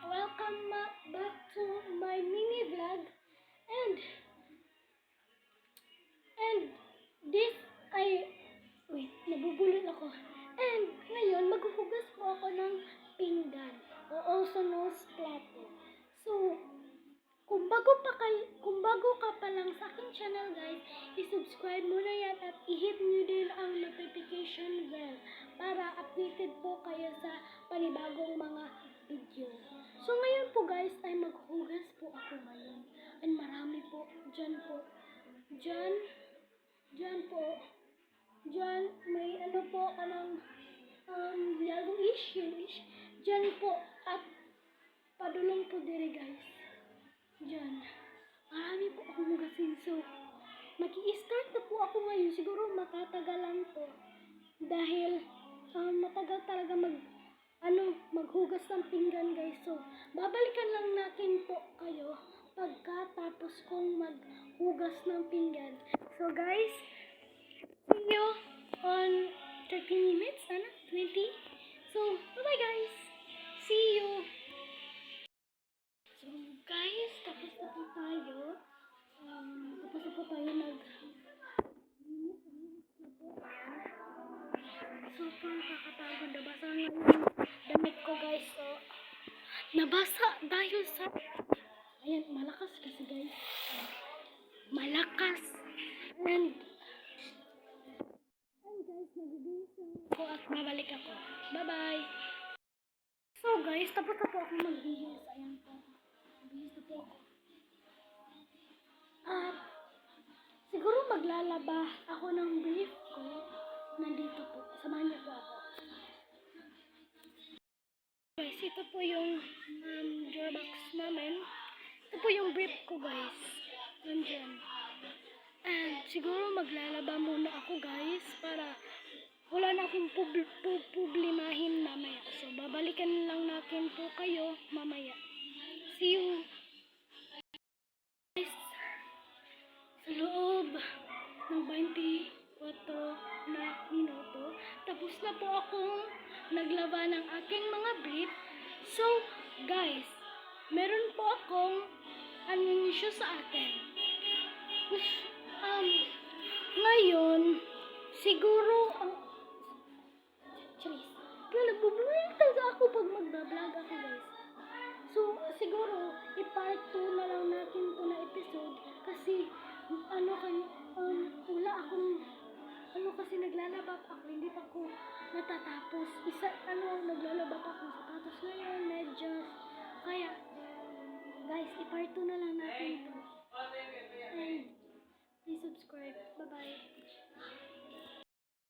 welcome back to my mini vlog and this ay wait, nabubulol ako. And ngayon maghuhugas po ako ng pinggan or also known as plato. So, kung bago ka pa lang sa aking channel guys, i-subscribe mo na yan at i-hit nyo din ang notification bell para updated po kayo sa panibagong mga video. So ngayon po guys ay maghugas po ako ngayon. And marami po, dyan po, dyan po, dyan may ano po kanang yellowish, dyan po at padulong po dire guys. Dyan. Marami po akong hugasin. So, mag-i-start na po ako ngayon. Siguro matatagalan to. Dahil matagal talaga maghugas ng pinggan guys. So, babalikan lang natin po kayo pagkatapos kong maghugas ng pinggan. So guys, see you on 30 minutes, 20. So, bye-bye guys. See you. So guys, tapos na po tayo. Super kakapagod. Nabasa nga yung damit ko guys. So, nabasa dahil sa ayan, malakas kasi guys. Malakas. And guys, nagbibihis ako at babalik ako. Bye-bye. So guys, tapos na po ako magbihis. Ayan po. Magbihis na po ako. Siguro maglalaba ako ng brief ko. Nandito po. Samahan niyo po ako. Guys, ito po yung drawer box namin. Ito po yung brief ko guys. Nandyan. And siguro maglalaba muna ako guys para wala na akong problemahin mamaya. So babalikan lang natin po kayo mamaya. See you. Guys, sa loob ng 24 na minuto, tapos na po akong naglaba ng aking mga brief. So guys, meron po akong anunsyo sa atin. Ngayon, siguro nagbubulong talaga ako pag magbablog ako guys. So, siguro, i-part 2 na lang natin ito na episode kasi, wala akong, kasi naglalaba pa ako, hindi pa ako natatapos. Naglalaba pa akong sapatos ngayon, medyas. Kaya, guys, i-part 2 na lang natin ito. And, please subscribe. Bye-bye.